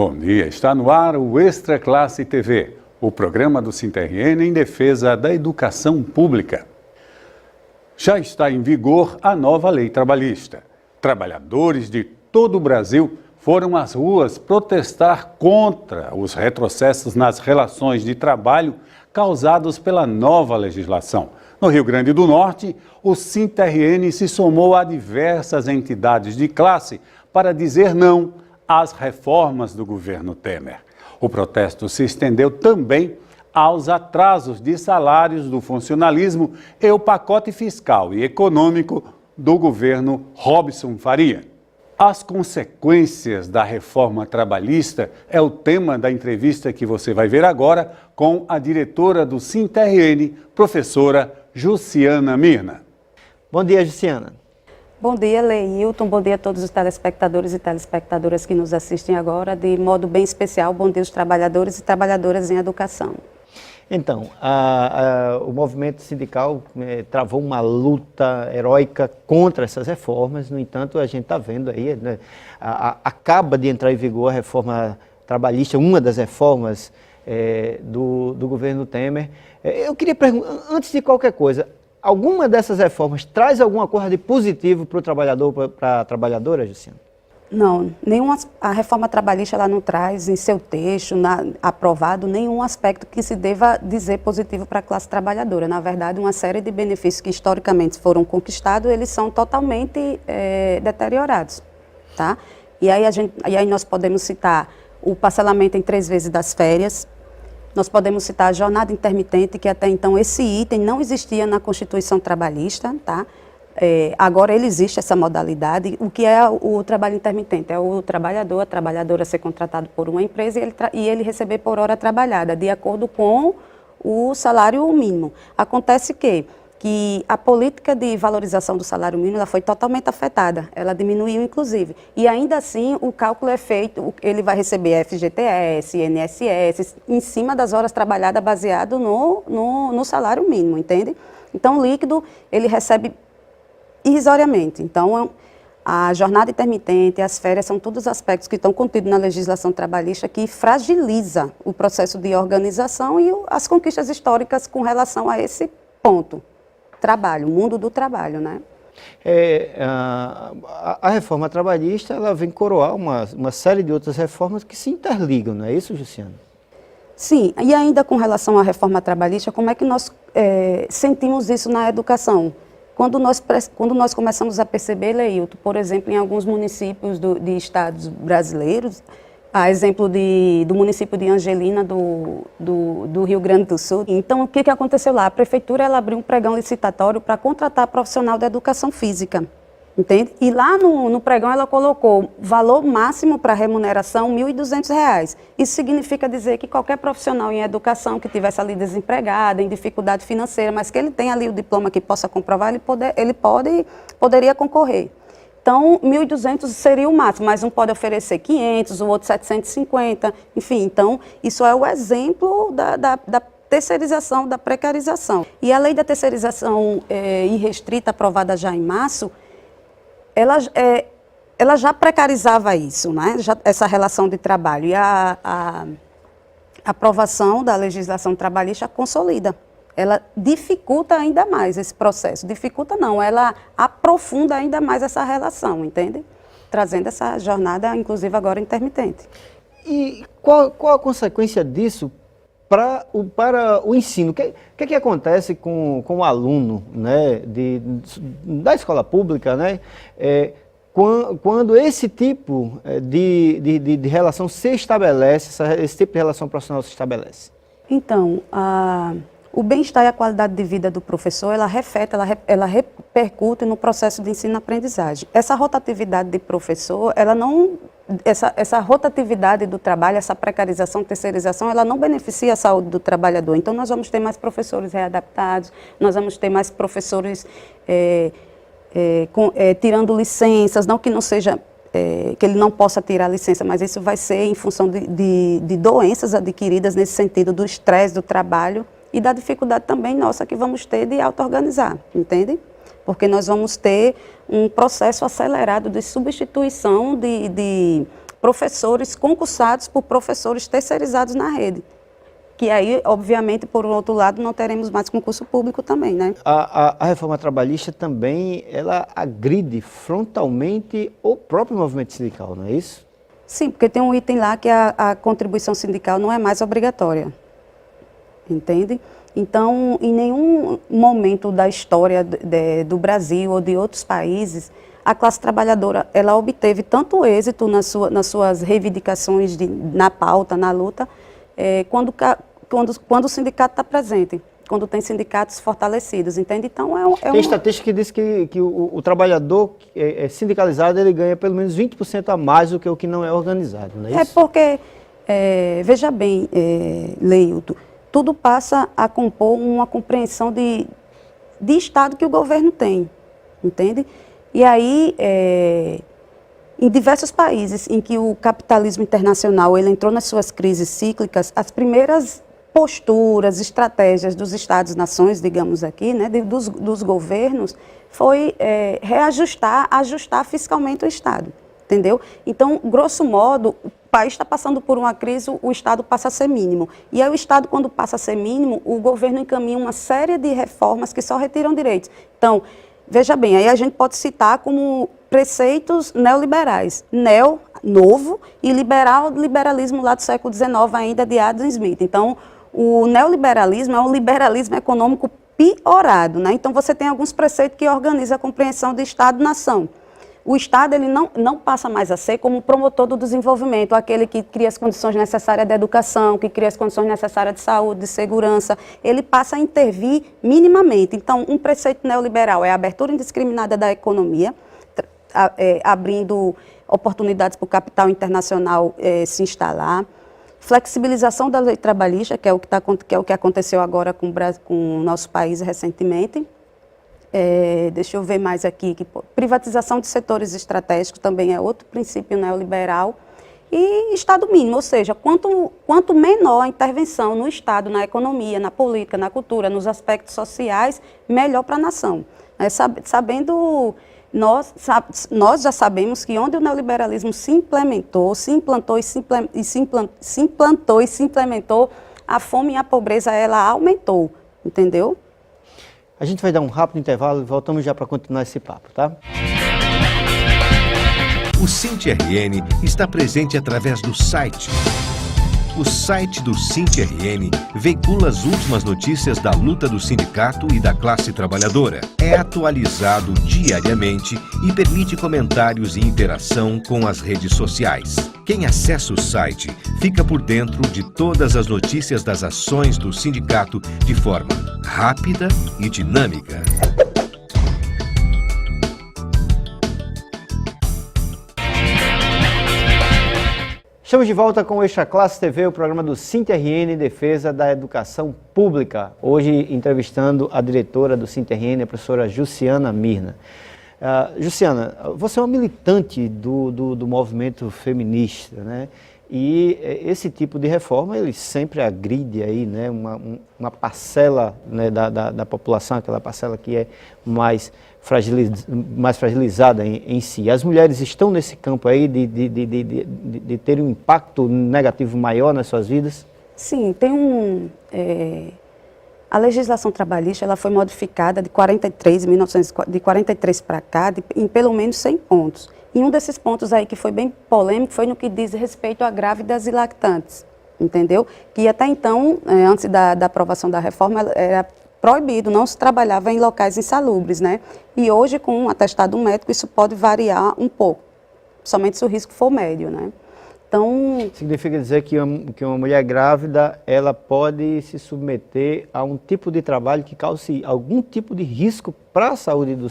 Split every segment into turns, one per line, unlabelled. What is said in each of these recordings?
Bom dia, está no ar o Extra Classe TV, o programa do SINTRN em defesa da educação pública. Já está em vigor a nova lei trabalhista. Trabalhadores de todo o Brasil foram às ruas protestar contra os retrocessos nas relações de trabalho causados pela nova legislação. No Rio Grande do Norte, o SINTRN se somou a diversas entidades de classe para dizer não às reformas do governo Temer. O protesto se estendeu também aos atrasos de salários do funcionalismo e o pacote fiscal e econômico do governo Robson Faria. As consequências da reforma trabalhista é o tema da entrevista que você vai ver agora com a diretora do SINTRN, professora Jussiana Mirna.
Bom dia, Jussiana.
Bom dia, Leilton. Bom dia a todos os telespectadores e telespectadoras que nos assistem agora. De modo bem especial, bom dia aos trabalhadores e trabalhadoras em educação.
Então, o movimento sindical travou uma luta heróica contra essas reformas. No entanto, a gente está vendo aí, né, acaba de entrar em vigor a reforma trabalhista, uma das reformas do governo Temer. Eu queria perguntar, antes de qualquer coisa, alguma dessas reformas traz alguma coisa de positivo para o trabalhador, para a trabalhadora, Jussiana?
Não, a reforma trabalhista ela não traz em seu texto aprovado nenhum aspecto que se deva dizer positivo para a classe trabalhadora. Na verdade, uma série de benefícios que historicamente foram conquistados, eles são totalmente deteriorados, tá? E aí nós podemos citar o parcelamento em 3 vezes das férias. Nós podemos citar a jornada intermitente, que até então esse item não existia na Constituição Trabalhista, tá? Agora ele existe essa modalidade. O que é o trabalho intermitente? É o trabalhador, a trabalhadora ser contratado por uma empresa e ele receber por hora trabalhada, de acordo com o salário mínimo. Acontece que a política de valorização do salário mínimo ela foi totalmente afetada, ela diminuiu inclusive. E ainda assim o cálculo é feito, ele vai receber FGTS, INSS, em cima das horas trabalhadas baseado no salário mínimo, entende? Então o líquido ele recebe irrisoriamente. Então a jornada intermitente, as férias são todos aspectos que estão contidos na legislação trabalhista que fragiliza o processo de organização e as conquistas históricas com relação a esse ponto. Trabalho, mundo do trabalho, né?
A reforma trabalhista, ela vem coroar uma série de outras reformas que se interligam, não é isso, Jussiana?
Sim, e ainda com relação à reforma trabalhista, como é que nós sentimos isso na educação? Quando nós começamos a perceber, Leilton, por exemplo, em alguns municípios de estados brasileiros, a exemplo do município de Angelina, do Rio Grande do Sul. Então, o que aconteceu lá? A prefeitura ela abriu um pregão licitatório para contratar profissional da educação física, entende? E lá no pregão ela colocou valor máximo para remuneração R$ 1.200. Isso significa dizer que qualquer profissional em educação que estivesse ali desempregado, em dificuldade financeira, mas que ele tenha ali o diploma que possa comprovar, ele poderia concorrer. Então, 1.200 seria o máximo, mas um pode oferecer 500, o outro 750, enfim. Então, isso é o exemplo da terceirização, da precarização. E a lei da terceirização irrestrita, aprovada já em março, ela já precarizava isso, né? Essa relação de trabalho. E a aprovação da legislação trabalhista consolida. Ela dificulta ainda mais esse processo. Dificulta não, ela aprofunda ainda mais essa relação, entende? Trazendo essa jornada, inclusive agora intermitente.
E qual a consequência disso para o ensino? O que acontece com o aluno, né, da escola pública, né, quando esse tipo de relação se estabelece, esse tipo de relação profissional se estabelece?
Então, o bem-estar e a qualidade de vida do professor, ela repercute no processo de ensino-aprendizagem. Essa rotatividade de professor, essa rotatividade do trabalho, essa precarização, terceirização, ela não beneficia a saúde do trabalhador. Então, nós vamos ter mais professores readaptados, nós vamos ter mais professores tirando licenças, não que não seja... que ele não possa tirar a licença, mas isso vai ser em função de doenças adquiridas nesse sentido do estresse do trabalho e da dificuldade também nossa que vamos ter de auto-organizar, entende? Porque nós vamos ter um processo acelerado de substituição de professores concursados por professores terceirizados na rede. Que aí, obviamente, por outro lado, não teremos mais concurso público também, né?
A reforma trabalhista também, ela agride frontalmente o próprio movimento sindical, não é isso?
Sim, porque tem um item lá que a contribuição sindical não é mais obrigatória, entende? Então, em nenhum momento da história do Brasil ou de outros países, a classe trabalhadora, ela obteve tanto êxito nas suas reivindicações na pauta, na luta, quando o sindicato está presente, quando tem sindicatos fortalecidos, entende? Então,
tem estatística que diz que o trabalhador sindicalizado, ele ganha pelo menos 20% a mais do que o que não é organizado, não é isso?
É porque, veja bem, Leilton, tudo passa a compor uma compreensão de Estado que o governo tem, entende? E aí, em diversos países em que o capitalismo internacional ele entrou nas suas crises cíclicas, as primeiras posturas, estratégias dos Estados-nações, digamos aqui, né, dos governos, foi ajustar fiscalmente o Estado, entendeu? Então, grosso modo, o país está passando por uma crise, o Estado passa a ser mínimo. E aí o Estado, quando passa a ser mínimo, o governo encaminha uma série de reformas que só retiram direitos. Então, veja bem, aí a gente pode citar como preceitos neoliberais, novo, e liberalismo lá do século XIX, ainda de Adam Smith. Então, o neoliberalismo é um liberalismo econômico piorado, né? Então, você tem alguns preceitos que organizam a compreensão de Estado-nação. O Estado ele não passa mais a ser como o promotor do desenvolvimento, aquele que cria as condições necessárias da educação, que cria as condições necessárias de saúde, de segurança. Ele passa a intervir minimamente. Então, um preceito neoliberal é a abertura indiscriminada da economia, abrindo oportunidades para o capital internacional se instalar. Flexibilização da lei trabalhista, que é o que aconteceu agora com o nosso país recentemente. Deixa eu ver mais aqui. Privatização de setores estratégicos também é outro princípio neoliberal. E Estado mínimo, ou seja, quanto menor a intervenção no Estado, na economia, na política, na cultura, nos aspectos sociais, melhor para a nação. Nós já sabemos que onde o neoliberalismo se implantou e se implementou, a fome e a pobreza ela aumentou, entendeu?
A gente vai dar um rápido intervalo e voltamos já para continuar esse papo, tá?
O SINT-RN está presente através do site. O site do SINT-RN veicula as últimas notícias da luta do sindicato e da classe trabalhadora. É atualizado diariamente e permite comentários e interação com as redes sociais. Quem acessa o site fica por dentro de todas as notícias das ações do sindicato de forma rápida e dinâmica.
Estamos de volta com o Extra Classe TV, o programa do SINT-RN em defesa da educação pública. Hoje entrevistando a diretora do SINT-RN, a professora Jussiana Mirna. Jussiana, você é uma militante do movimento feminista, né? E esse tipo de reforma, ele sempre agride aí, né, uma parcela, né, da população, aquela parcela que é mais fragilizada em si. As mulheres estão nesse campo aí de ter um impacto negativo maior nas suas vidas?
Sim, tem a legislação trabalhista ela foi modificada de 43 para cá, em pelo menos 100 pontos. E um desses pontos aí que foi bem polêmico foi no que diz respeito a grávidas e lactantes, entendeu? Que até então, antes da aprovação da reforma, era proibido, não se trabalhava em locais insalubres, né? E hoje, com um atestado médico, isso pode variar um pouco, somente se o risco for médio, né? Então...
Significa dizer que uma mulher grávida, ela pode se submeter a um tipo de trabalho que cause algum tipo de risco para a saúde do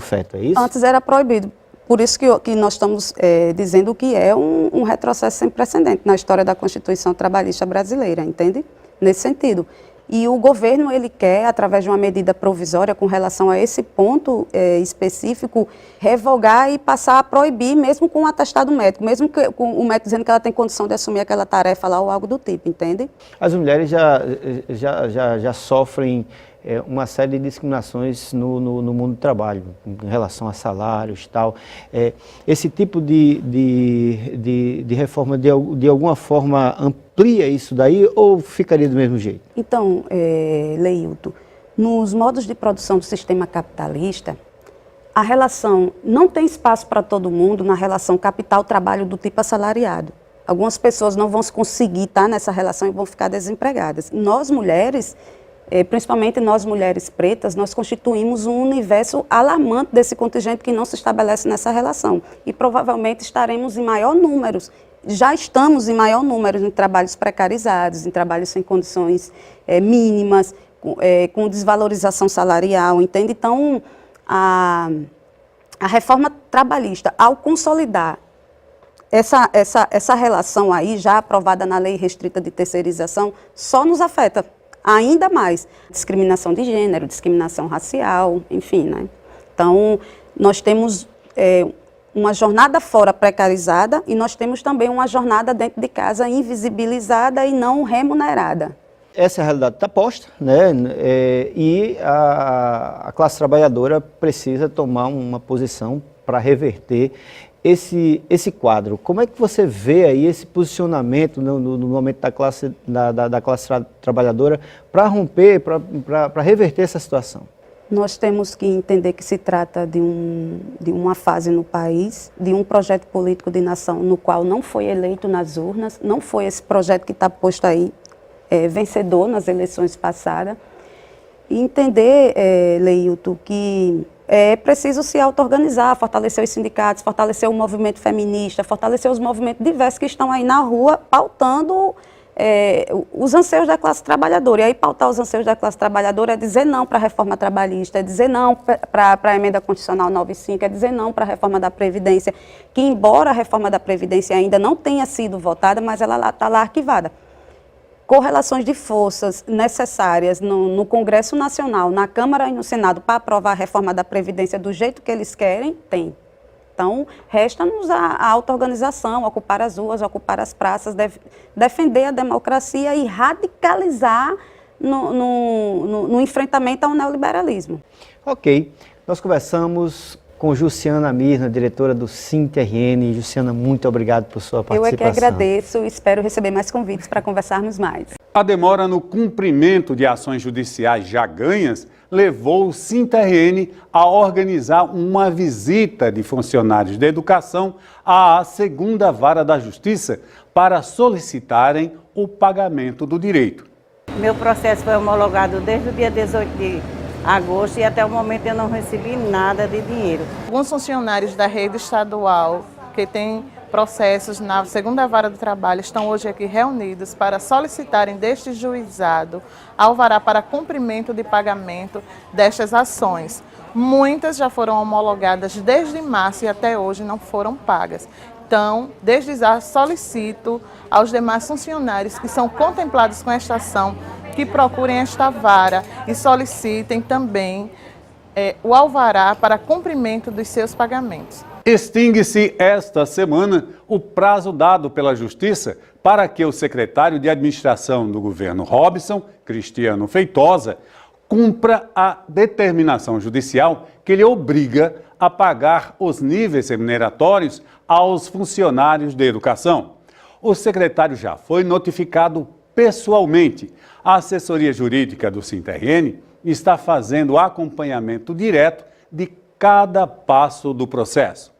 feto, é isso?
Antes era proibido, por isso que nós estamos dizendo que é um retrocesso sem precedente na história da Constituição Trabalhista Brasileira, entende? Nesse sentido. E o governo, ele quer, através de uma medida provisória com relação a esse ponto específico, revogar e passar a proibir, mesmo com um atestado médico, mesmo com o médico dizendo que ela tem condição de assumir aquela tarefa lá ou algo do tipo, entende?
As mulheres já sofrem uma série de discriminações no mundo do trabalho, em relação a salários e tal. Esse tipo de reforma, de alguma forma, amplia isso daí ou ficaria do mesmo jeito?
Então, Leilton, nos modos de produção do sistema capitalista, a relação não tem espaço para todo mundo na relação capital-trabalho do tipo assalariado. Algumas pessoas não vão conseguir estar nessa relação e vão ficar desempregadas. Nós, mulheres, principalmente nós, mulheres pretas, nós constituímos um universo alarmante desse contingente que não se estabelece nessa relação. E provavelmente estaremos em maior número, já estamos em maior número em trabalhos precarizados, em trabalhos sem condições mínimas, com desvalorização salarial, entende? Então, a reforma trabalhista, ao consolidar essa relação aí, já aprovada na lei restrita de terceirização, só nos afeta ainda mais. Discriminação de gênero, discriminação racial, enfim, né? Então, nós temos uma jornada fora precarizada e nós temos também uma jornada dentro de casa invisibilizada e não remunerada.
Essa realidade está posta, né? E a classe trabalhadora precisa tomar uma posição para reverter esse quadro. Como é que você vê aí esse posicionamento no momento da classe trabalhadora para romper, para reverter essa situação?
Nós temos que entender que se trata de uma fase no país, de um projeto político de nação no qual não foi eleito nas urnas, não foi esse projeto que está posto aí vencedor nas eleições passadas. E entender, Leilton, que é preciso se auto-organizar, fortalecer os sindicatos, fortalecer o movimento feminista, fortalecer os movimentos diversos que estão aí na rua pautando os anseios da classe trabalhadora. E aí pautar os anseios da classe trabalhadora é dizer não para a reforma trabalhista, é dizer não para a emenda constitucional 95, é dizer não para a reforma da Previdência, que embora a reforma da Previdência ainda não tenha sido votada, mas ela está lá arquivada. Correlações de forças necessárias no Congresso Nacional, na Câmara e no Senado para aprovar a reforma da Previdência do jeito que eles querem, tem. Então, resta-nos a auto-organização, ocupar as ruas, ocupar as praças, defender a democracia e radicalizar no enfrentamento ao neoliberalismo.
Ok, nós conversamos com Jussiana Mirna, diretora do SINT-RN. Jussiana, muito obrigado por sua participação.
Eu é que agradeço e espero receber mais convites para conversarmos mais.
A demora no cumprimento de ações judiciais já ganhas levou o SINT-RN a organizar uma visita de funcionários da educação à segunda vara da Justiça para solicitarem o pagamento do direito.
Meu processo foi homologado desde o dia 18 de agosto e até o momento eu não recebi nada de dinheiro.
Alguns funcionários da rede estadual que têm processos na segunda vara do trabalho estão hoje aqui reunidos para solicitarem deste juizado alvará para cumprimento de pagamento destas ações. Muitas já foram homologadas desde março e até hoje não foram pagas. Então, desde já solicito aos demais funcionários que são contemplados com esta ação que procurem esta vara e solicitem também o alvará para cumprimento dos seus pagamentos.
Extingue-se esta semana o prazo dado pela Justiça para que o secretário de Administração do governo Robson, Cristiano Feitosa, cumpra a determinação judicial que lhe obriga a pagar os níveis remuneratórios aos funcionários de educação. O secretário já foi notificado pessoalmente. A assessoria jurídica do SINT-RN está fazendo acompanhamento direto de cada passo do processo.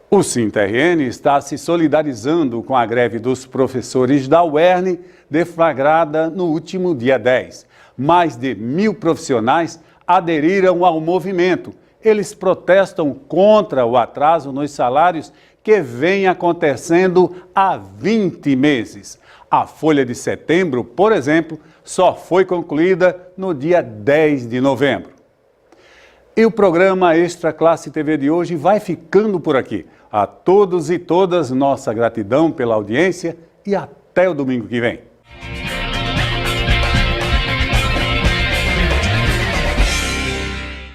O SINT-RN está se solidarizando com a greve dos professores da UERN, deflagrada no último dia 10. Mais de 1.000 profissionais aderiram ao movimento. Eles protestam contra o atraso nos salários que vem acontecendo há 20 meses. A folha de setembro, por exemplo, só foi concluída no dia 10 de novembro. E o programa Extra Classe TV de hoje vai ficando por aqui. A todos e todas, nossa gratidão pela audiência e até o domingo que vem.